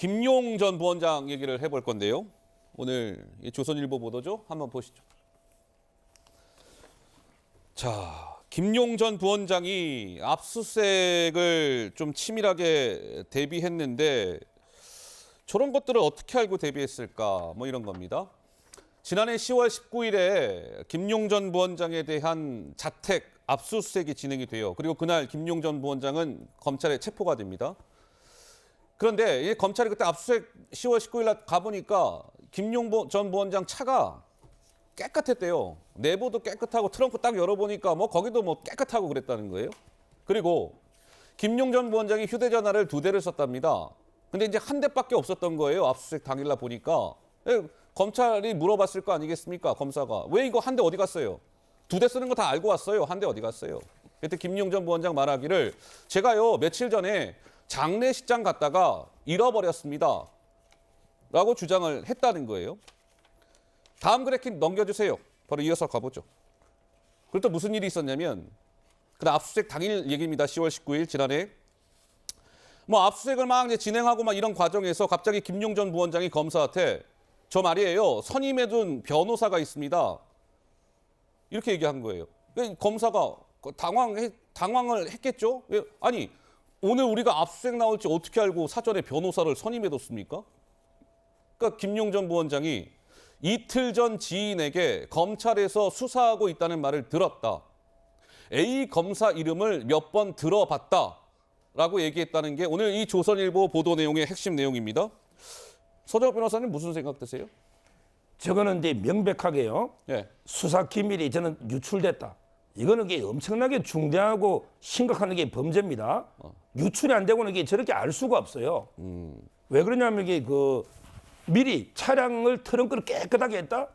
김용 전 부원장 얘기를 해볼 건데요. 오늘 조선일보 보도죠. 한번 보시죠. 자, 김용 전 부원장이 압수수색을 좀 치밀하게 대비했는데 저런 것들을 어떻게 알고 대비했을까? 뭐 이런 겁니다. 지난해 10월 19일에 김용 전 부원장에 대한 자택 압수수색이 진행이 돼요. 그리고 그날 김용 전 부원장은 검찰에 체포가 됩니다. 그런데 검찰이 그때 압수수색 10월 19일 날 가보니까 김용 전 부원장 차가 깨끗했대요. 내부도 깨끗하고 트렁크 딱 열어보니까 뭐 거기도 뭐 깨끗하고 그랬다는 거예요. 그리고 김용 전 부원장이 휴대전화를 2대를 썼답니다. 근데 이제 한 대밖에 없었던 거예요. 압수수색 당일날 보니까. 검찰이 물어봤을 거 아니겠습니까? 검사가. 왜 이거 한 대 어디 갔어요? 2대 쓰는 거 다 알고 왔어요. 한 대 어디 갔어요? 그때 김용 전 부원장 말하기를 제가요 며칠 전에 장례식장 갔다가 잃어버렸습니다. 라고 주장을 했다는 거예요. 다음 그래픽 넘겨주세요. 바로 이어서 가보죠. 그리고 또 무슨 일이 있었냐면 그 압수수색 당일 얘기입니다. 10월 19일 지난해. 뭐 압수수색을 막 이제 진행하고 막 이런 과정에서 갑자기 김용 전 부원장이 검사한테 저 말이에요. 선임해둔 변호사가 있습니다. 이렇게 얘기한 거예요. 검사가 당황을 했겠죠. 아니 오늘 우리가 압수수색 나올지 어떻게 알고 사전에 변호사를 선임해뒀습니까? 그러니까 김용 전 부원장이 이틀 전 지인에게 검찰에서 수사하고 있다는 말을 들었다. A 검사 이름을 몇 번 들어봤다라고 얘기했다는 게 오늘 이 조선일보 보도 내용의 핵심 내용입니다. 서정욱 변호사님 무슨 생각 드세요? 저거는 이제 명백하게요. 예. 수사 기밀이 저는 유출됐다. 이거는 이게 엄청나게 중대하고 심각한 게 범죄입니다. 유출이 안 되고는 이게 저렇게 알 수가 없어요. 왜 그러냐면 이게 미리 차량을 트렁크를 깨끗하게 했다.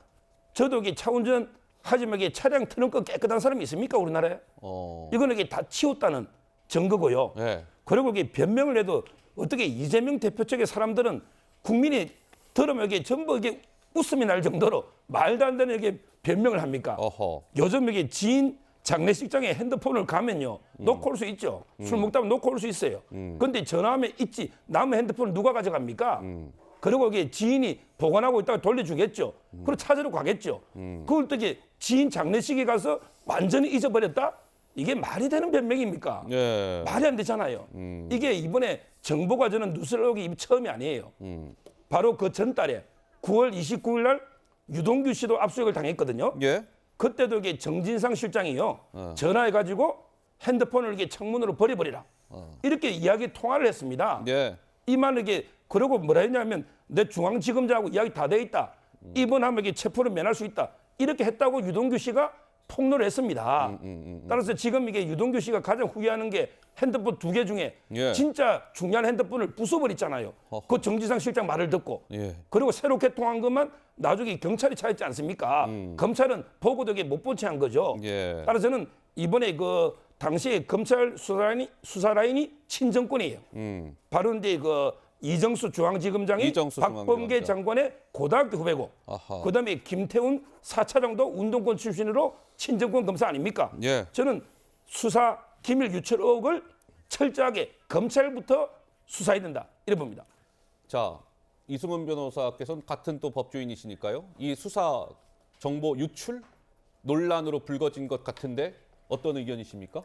저도 이게 차 운전 하지만 이게 차량 트렁크 깨끗한 사람이 있습니까 우리나라에? 이거는 이게 다 치웠다는 증거고요. 예. 그리고 이게 변명을 해도 어떻게 이재명 대표 쪽의 사람들은 국민이 들으면 이게 전부 이게 웃음이 날 정도로 말도 안 되는 이게 변명을 합니까? 어허. 요즘 이게 지인 장례식장에 핸드폰을 가면요 놓고 올 수 있죠. 술 먹다 보면 놓고 올 수 있어요. 근데 전화하면 있지. 남의 핸드폰을 누가 가져갑니까? 그리고 이게 지인이 보관하고 있다가 돌려주겠죠. 그리고 찾으러 가겠죠. 그걸 또 이제 지인 장례식에 가서 완전히 잊어버렸다? 이게 말이 되는 변명입니까? 예. 말이 안 되잖아요. 이게 이번에 정보가 저는 누설록이 처음이 아니에요. 바로 그 전달에 9월 29일 날 유동규 씨도 압수수색을 당했거든요. 예. 그때도 이게 정진상 실장이요. 전화해가지고 핸드폰을 이렇게 창문으로 버려버리라. 이렇게 이야기 통화를 했습니다. 예. 이 말을 이게 그러고 뭐라 했냐면 내 중앙지검장하고 이야기 다 돼 있다. 입원하면 이게 체포를 면할 수 있다. 이렇게 했다고 유동규 씨가 폭로를 했습니다. 따라서 지금 이게 유동규 씨가 가장 후회하는 게 핸드폰 2개 중에 예. 진짜 중요한 핸드폰을 부숴버렸잖아요. 그 정지상 실장 말을 듣고. 예. 그리고 새롭게 통한 것만 나중에 경찰이 찾았지 않습니까? 검찰은 보고도 못 본 채 한 거죠. 예. 따라서 저는 이번에 그 당시에 검찰 수사 라인이 친정권이에요. 바로 이제 그 이정수 중앙지검장이 박범계 장관의 고등학교 후배고, 그다음에 김태훈 4차장도 운동권 출신으로 친정권 검사 아닙니까? 예. 저는 수사 기밀 유출 의혹을 철저하게 검찰부터 수사해야 된다 이래 봅니다. 자, 이승훈 변호사께서는 같은 또 법조인이시니까요. 이 수사 정보 유출 논란으로 불거진 것 같은데 어떤 의견이십니까?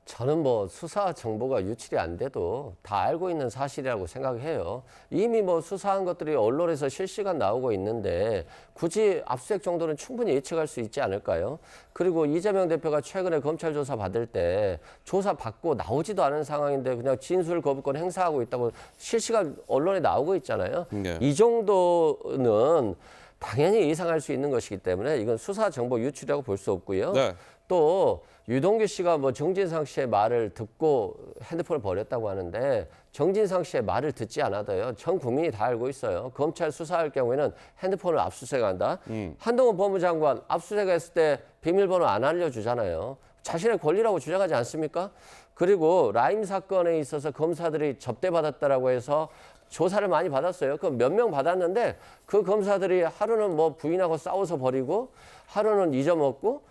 저는 뭐 수사 정보가 유출이 안 돼도 다 알고 있는 사실이라고 생각해요. 이미 뭐 수사한 것들이 언론에서 실시간 나오고 있는데 굳이 압수수색 정도는 충분히 예측할 수 있지 않을까요? 그리고 이재명 대표가 최근에 검찰 조사 받을 때 조사 받고 나오지도 않은 상황인데 그냥 진술 거부권 행사하고 있다고 실시간 언론에 나오고 있잖아요. 네. 이 정도는 당연히 예상할 수 있는 것이기 때문에 이건 수사 정보 유출이라고 볼 수 없고요. 네. 또 유동규 씨가 뭐 정진상 씨의 말을 듣고 핸드폰을 버렸다고 하는데 정진상 씨의 말을 듣지 않아도요. 전 국민이 다 알고 있어요. 검찰 수사할 경우에는 핸드폰을 압수수색한다. 한동훈 법무장관 압수수색했을 때 비밀번호 안 알려주잖아요. 자신의 권리라고 주장하지 않습니까? 그리고 라임 사건에 있어서 검사들이 접대받았다라고 해서 조사를 많이 받았어요. 그 몇 명 받았는데 그 검사들이 하루는 뭐 부인하고 싸워서 버리고 하루는 잊어먹고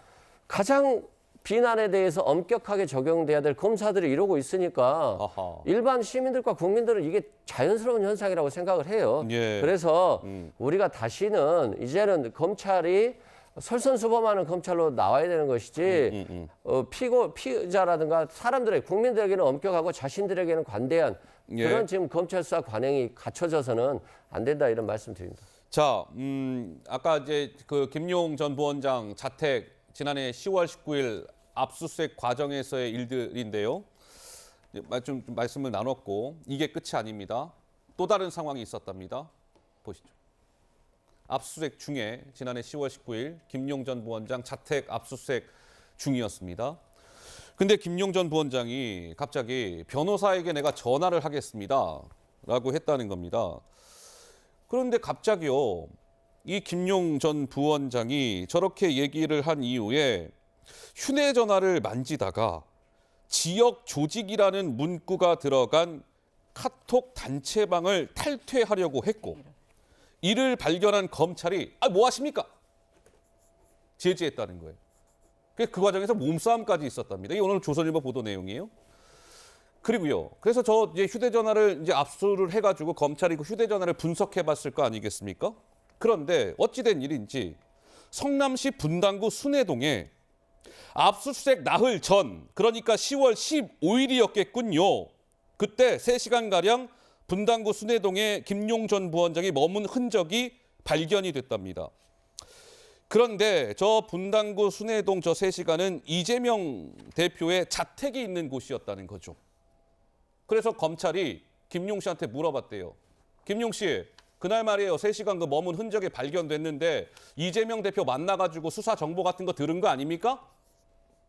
가장 비난에 대해서 엄격하게 적용돼야 될 검사들이 이러고 있으니까 아하. 일반 시민들과 국민들은 이게 자연스러운 현상이라고 생각을 해요. 예. 그래서 우리가 다시는 이제는 검찰이 솔선수범하는 검찰로 나와야 되는 것이지 피자라든가 사람들에게 국민들에게는 엄격하고 자신들에게는 관대한 예. 그런 지금 검찰 수사 관행이 갖춰져서는 안 된다 이런 말씀드립니다. 자, 아까 이제 그 김용 전 부원장 자택 지난해 10월 19일 압수수색 과정에서의 일들인데요. 좀 말씀을 나눴고 이게 끝이 아닙니다. 또 다른 상황이 있었답니다. 보시죠. 압수수색 중에 지난해 10월 19일 김용 전 부원장 자택 압수수색 중이었습니다. 근데 김용 전 부원장이 갑자기 변호사에게 내가 전화를 하겠습니다. 라고 했다는 겁니다. 그런데 갑자기요. 이 김용 전 부원장이 저렇게 얘기를 한 이후에 휴대전화를 만지다가 지역 조직이라는 문구가 들어간 카톡 단체방을 탈퇴하려고 했고 이를 발견한 검찰이 뭐 하십니까? 제지했다는 거예요. 그 과정에서 몸싸움까지 있었답니다. 이게 오늘 조선일보 보도 내용이에요. 그리고요. 그래서 저 이제 휴대전화를 이제 압수를 해가지고 검찰이 그 휴대전화를 분석해봤을 거 아니겠습니까? 그런데 어찌된 일인지 성남시 분당구 순회동에 압수수색 나흘 전, 그러니까 10월 15일이었겠군요. 그때 3시간가량 분당구 순회동에 김용 전 부원장이 머문 흔적이 발견이 됐답니다. 그런데 저 분당구 순회동 저 3시간은 이재명 대표의 자택이 있는 곳이었다는 거죠. 그래서 검찰이 김용 씨한테 물어봤대요. 김용 씨, 그날 말이에요. 3시간 그 머문 흔적이 발견됐는데 이재명 대표 만나가지고 수사 정보 같은 거 들은 거 아닙니까?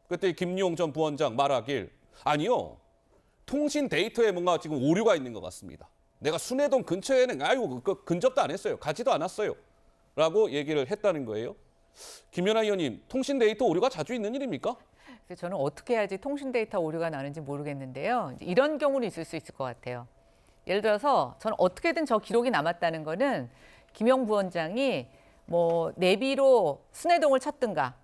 그때 김용 전 부원장 말하길 아니요. 통신 데이터에 뭔가 지금 오류가 있는 것 같습니다. 내가 순회동 근처에는 근접도 안 했어요. 가지도 않았어요. 라고 얘기를 했다는 거예요. 김연아 의원님, 통신 데이터 오류가 자주 있는 일입니까? 그래서 저는 어떻게 해야지 통신 데이터 오류가 나는지 모르겠는데요. 이런 경우는 있을 수 있을 것 같아요. 예를 들어서 저는 어떻게든 저 기록이 남았다는 거는 김용 부원장이 뭐 내비로 순회동을 찾든가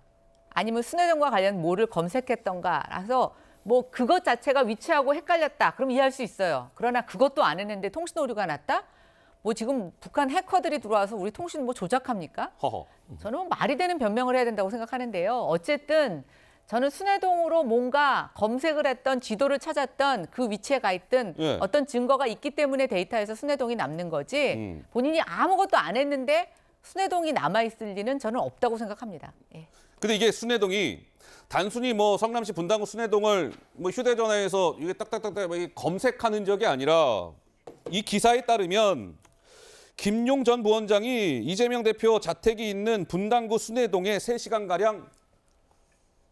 아니면 순회동과 관련 뭐를 검색했던가라서 뭐 그것 자체가 위치하고 헷갈렸다. 그럼 이해할 수 있어요. 그러나 그것도 안 했는데 통신 오류가 났다? 뭐 지금 북한 해커들이 들어와서 우리 통신 뭐 조작합니까? 허허. 저는 뭐 말이 되는 변명을 해야 된다고 생각하는데요. 어쨌든 저는 순회동으로 뭔가 검색을 했던 지도를 찾았던 그 위치에 가 있던 예. 어떤 증거가 있기 때문에 데이터에서 순회동이 남는 거지 본인이 아무것도 안 했는데 순회동이 남아있을 리는 저는 없다고 생각합니다. 예. 근데 이게 순회동이 단순히 뭐 성남시 분당구 순회동을 뭐 휴대전화에서 이게 딱딱딱딱 뭐 검색한 흔적이 아니라 이 기사에 따르면 김용 전 부원장이 이재명 대표 자택이 있는 분당구 순회동에 3시간가량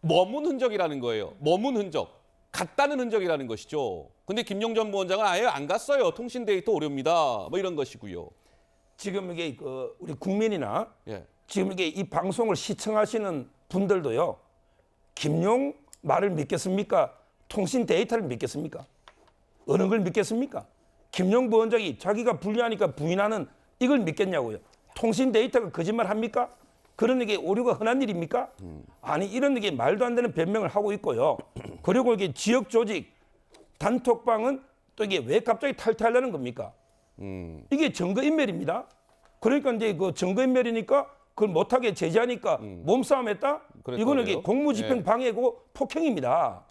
머문 흔적이라는 거예요. 머문 흔적. 갔다는 흔적이라는 것이죠. 근데 김용 전 부원장은 아예 안 갔어요. 통신 데이터 오류입니다. 뭐 이런 것이고요. 지금 이게 우리 국민이나 예. 지금 이게 이 방송을 시청하시는 분들도요. 김용 말을 믿겠습니까? 통신 데이터를 믿겠습니까? 어느 걸 믿겠습니까? 김용 부원장이 자기가 불리하니까 부인하는 이걸 믿겠냐고요. 통신 데이터가 거짓말 합니까? 그런 게 오류가 흔한 일입니까? 아니 이런 게 말도 안 되는 변명을 하고 있고요. 그리고 이게 지역 조직 단톡방은 또 이게 왜 갑자기 탈퇴하려는 겁니까? 이게 증거인멸입니다. 그러니까 이제 그 증거인멸이니까 그걸 못하게 제재하니까 몸싸움했다? 이거는 이게 공무집행 방해고 폭행입니다.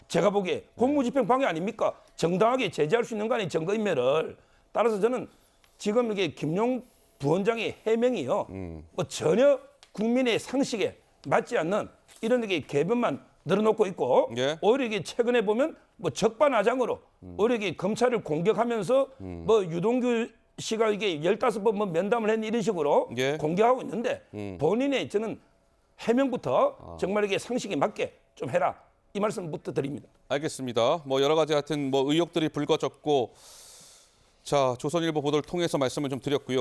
제가 보기에 공무집행 방해 아닙니까? 정당하게 제재할 수 있는 거 아니에요, 증거인멸을. 따라서 저는 지금 이게 김용 부원장의 해명이요. 뭐 전혀 국민의 상식에 맞지 않는 이런 게 개변만 늘어놓고 있고 예. 오히려 이게 최근에 보면 뭐 적반하장으로 오히려 이게 검찰을 공격하면서 뭐 유동규 씨가 이게 15번 뭐 면담을 했는 이런 식으로 예. 공격하고 있는데 본인의 저는 해명부터 정말 이게 상식에 맞게 좀 해라. 이 말씀부터 드립니다. 알겠습니다. 뭐 여러 가지 하여튼 뭐 의혹들이 불거졌고 자, 조선일보 보도를 통해서 말씀을 좀 드렸고요.